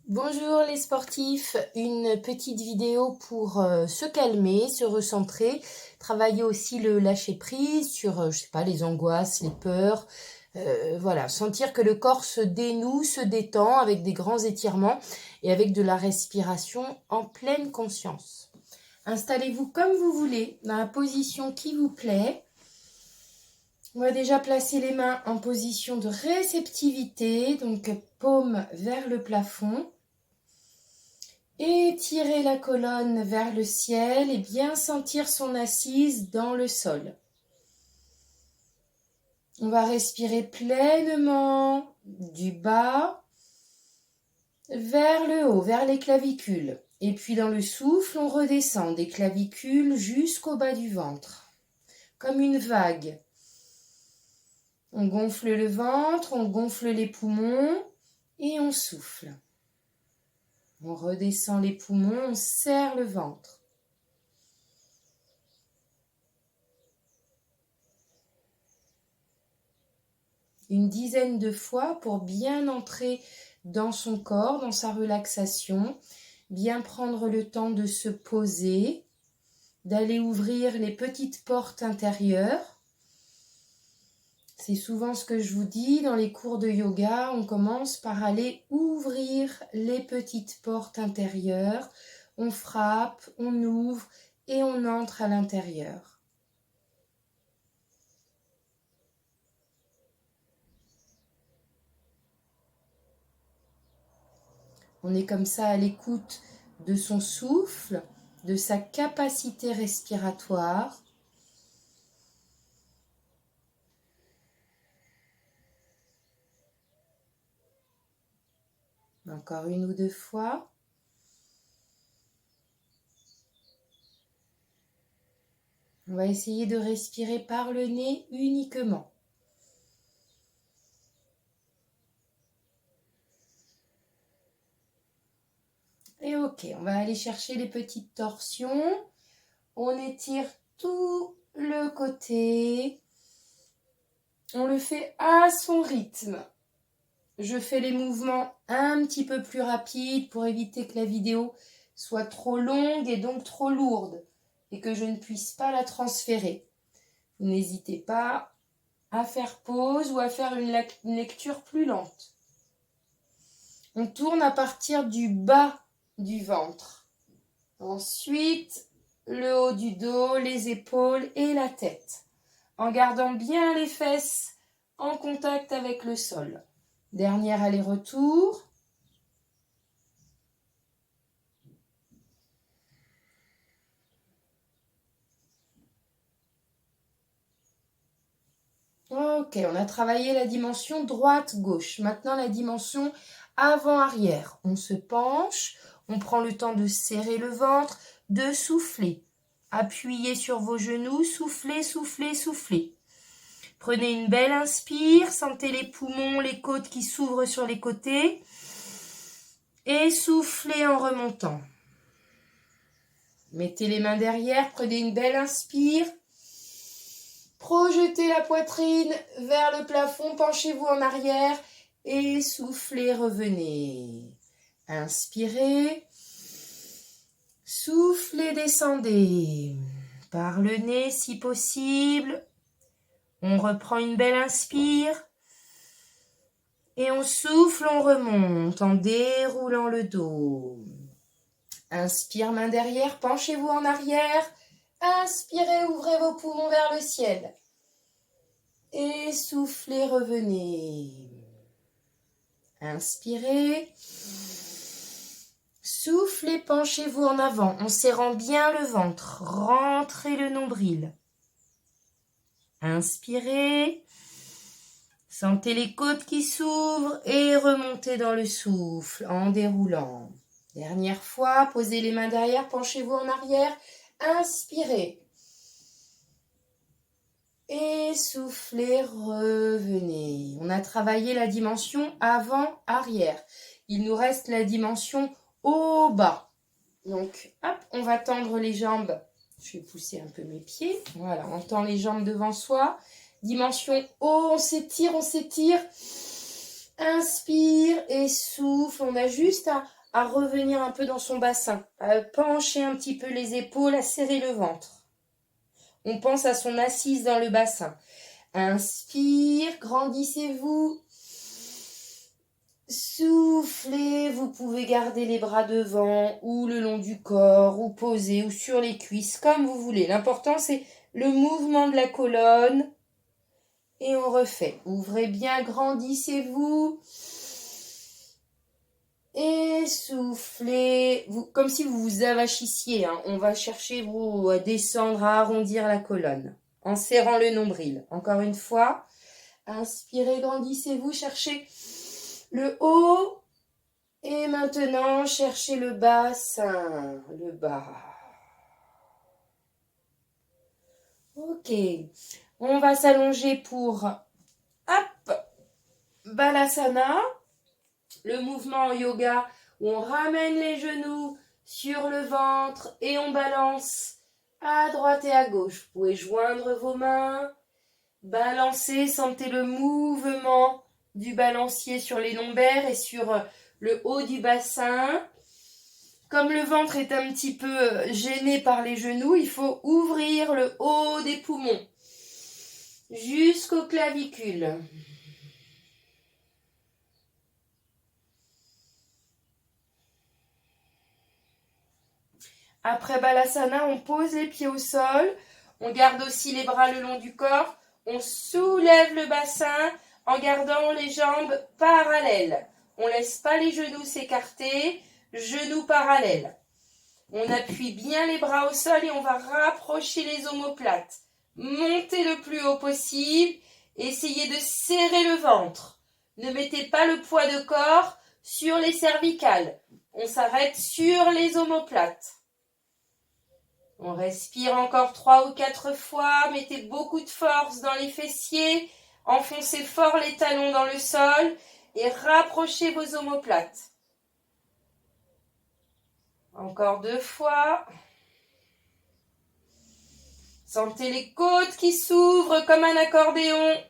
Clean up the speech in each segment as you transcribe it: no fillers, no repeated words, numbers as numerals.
Bonjour les sportifs, une petite vidéo pour se calmer, se recentrer, travailler aussi le lâcher prise sur, je sais pas, les angoisses, les peurs, voilà, sentir que le corps se dénoue, se détend avec des grands étirements et avec de la respiration en pleine conscience. Installez-vous comme vous voulez, dans la position qui vous plaît. On va déjà placer les mains en position de réceptivité, donc paume vers le plafond. Étirer la colonne vers le ciel et bien sentir son assise dans le sol. On va respirer pleinement du bas vers le haut, vers les clavicules. Et puis dans le souffle, on redescend des clavicules jusqu'au bas du ventre, comme une vague. On gonfle le ventre, on gonfle les poumons et on souffle. On redescend les poumons, on serre le ventre. Une dizaine de fois pour bien entrer dans son corps, dans sa relaxation, bien prendre le temps de se poser, d'aller ouvrir les petites portes intérieures. C'est souvent ce que je vous dis dans les cours de yoga, on commence par aller ouvrir les petites portes intérieures, on frappe, on ouvre et on entre à l'intérieur. On est comme ça à l'écoute de son souffle, de sa capacité respiratoire. Encore une ou deux fois. On va essayer de respirer par le nez uniquement. Et ok, on va aller chercher les petites torsions. On étire tout le côté. On le fait à son rythme. Je fais les mouvements un petit peu plus rapides pour éviter que la vidéo soit trop longue et donc trop lourde et que je ne puisse pas la transférer. N'hésitez pas à faire pause ou à faire une lecture plus lente. On tourne à partir du bas du ventre. Ensuite, le haut du dos, les épaules et la tête. En gardant bien les fesses en contact avec le sol. Dernier aller-retour. Ok, on a travaillé la dimension droite-gauche. Maintenant, la dimension avant-arrière. On se penche, on prend le temps de serrer le ventre, de souffler. Appuyez sur vos genoux, soufflez, soufflez, soufflez. Prenez une belle inspire, sentez les poumons, les côtes qui s'ouvrent sur les côtés. Et soufflez en remontant. Mettez les mains derrière, prenez une belle inspire. Projetez la poitrine vers le plafond, penchez-vous en arrière et soufflez, revenez. Inspirez, soufflez, descendez. Par le nez si possible. On reprend une belle inspire. Et on souffle, on remonte en déroulant le dos. Inspire, main derrière, penchez-vous en arrière. Inspirez, ouvrez vos poumons vers le ciel. Et soufflez, revenez. Inspirez. Soufflez, penchez-vous en avant en serrant bien le ventre. Rentrez le nombril. Inspirez. Sentez les côtes qui s'ouvrent et remontez dans le souffle en déroulant. Dernière fois, posez les mains derrière, penchez-vous en arrière. Inspirez. Et soufflez, revenez. On a travaillé la dimension avant-arrière. Il nous reste la dimension haut-bas. Donc, hop, on va tendre les jambes. Je vais pousser un peu mes pieds. Voilà, on tend les jambes devant soi. Dimension haut, on s'étire, on s'étire. Inspire et souffle. On a juste à revenir un peu dans son bassin, à pencher un petit peu les épaules, à serrer le ventre. On pense à son assise dans le bassin. Inspire, grandissez-vous. Soufflez, vous pouvez garder les bras devant ou le long du corps ou posés ou sur les cuisses comme vous voulez. L'important c'est le mouvement de la colonne et on refait. Ouvrez bien, grandissez-vous et soufflez, comme si vous vous avachissiez. On va chercher vous à descendre, à arrondir la colonne en serrant le nombril. Encore une fois, inspirez, grandissez-vous, cherchez le haut. Et maintenant, cherchez le bassin, le bas. Ok. On va s'allonger pour, Balasana. Le mouvement en yoga où on ramène les genoux sur le ventre et on balance à droite et à gauche. Vous pouvez joindre vos mains, balancer, sentez le mouvement du balancier sur les lombaires et sur le haut du bassin. Comme le ventre est un petit peu gêné par les genoux, il faut ouvrir le haut des poumons jusqu'aux clavicules. Après Balasana, on pose les pieds au sol. On garde aussi les bras le long du corps. On soulève le bassin en gardant les jambes parallèles. On ne laisse pas les genoux s'écarter. Genoux parallèles. On appuie bien les bras au sol et on va rapprocher les omoplates. Montez le plus haut possible. Essayez de serrer le ventre. Ne mettez pas le poids de corps sur les cervicales. On s'arrête sur les omoplates. On respire encore 3 ou 4 fois. Mettez beaucoup de force dans les fessiers. Enfoncez fort les talons dans le sol et rapprochez vos omoplates. Encore 2 fois. Sentez les côtes qui s'ouvrent comme un accordéon.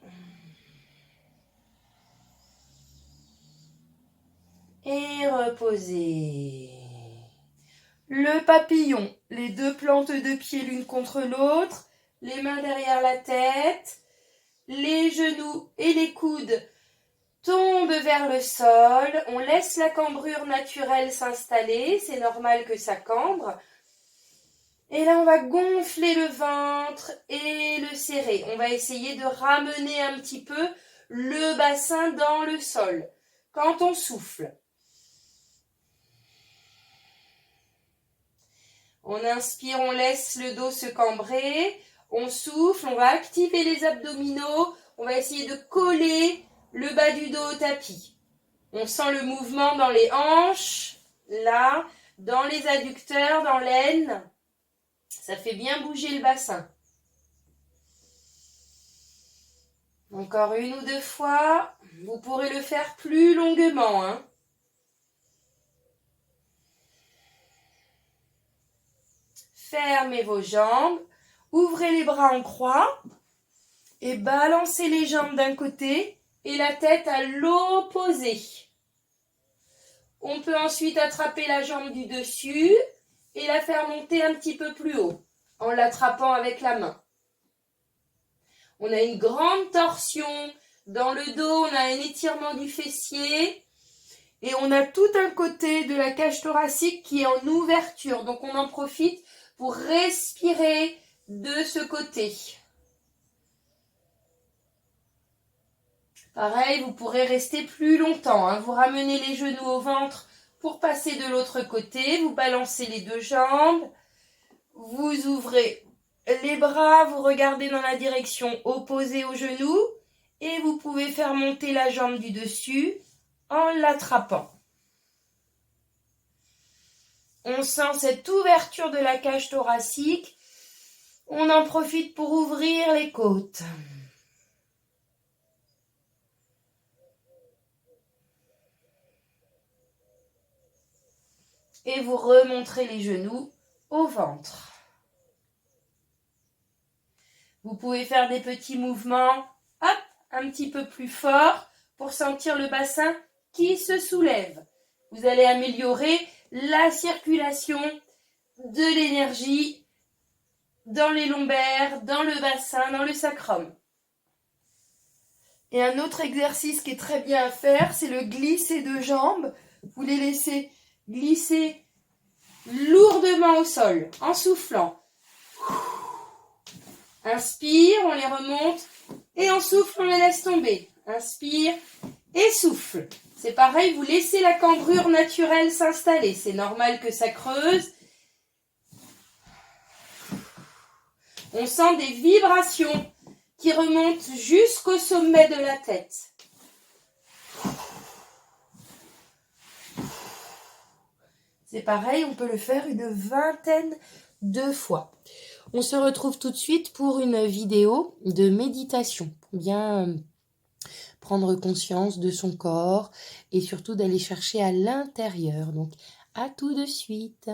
Et reposez. Le papillon, les 2 plantes de pied l'une contre l'autre, les mains derrière la tête, les genoux et les coudes tombent vers le sol. On laisse la cambrure naturelle s'installer, c'est normal que ça cambre. Et là, on va gonfler le ventre et le serrer. On va essayer de ramener un petit peu le bassin dans le sol quand on souffle. On inspire, on laisse le dos se cambrer. On souffle, on va activer les abdominaux. On va essayer de coller le bas du dos au tapis. On sent le mouvement dans les hanches, là, dans les adducteurs, dans l'aine. Ça fait bien bouger le bassin. Encore 1 ou 2 fois. Vous pourrez le faire plus longuement. Fermez vos jambes. Ouvrez les bras en croix. Et balancez les jambes d'un côté et la tête à l'opposé. On peut ensuite attraper la jambe du dessus et la faire monter un petit peu plus haut en l'attrapant avec la main. On a une grande torsion dans le dos, on a un étirement du fessier et on a tout un côté de la cage thoracique qui est en ouverture. Donc on en profite pour respirer de ce côté. Pareil, vous pourrez rester plus longtemps. Vous ramenez les genoux au ventre pour passer de l'autre côté. Vous balancez les 2 jambes. Vous ouvrez les bras, vous regardez dans la direction opposée aux genoux. Et vous pouvez faire monter la jambe du dessus en l'attrapant. On sent cette ouverture de la cage thoracique. On en profite pour ouvrir les côtes. Et vous remontrez les genoux au ventre. Vous pouvez faire des petits mouvements, un petit peu plus forts pour sentir le bassin qui se soulève. vous allez améliorer la circulation de l'énergie dans les lombaires, dans le bassin, dans le sacrum. Et un autre exercice qui est très bien à faire, c'est le glisser de jambes. Vous les laissez glisser lourdement au sol, en soufflant. Inspire, on les remonte, et on souffle, on les laisse tomber. Inspire et souffle. C'est pareil, vous laissez la cambrure naturelle s'installer. C'est normal que ça creuse. On sent des vibrations qui remontent jusqu'au sommet de la tête. C'est pareil, on peut le faire une vingtaine de fois. On se retrouve tout de suite pour une vidéo de méditation. Pour bien prendre conscience de son corps et surtout d'aller chercher à l'intérieur. Donc, à tout de suite.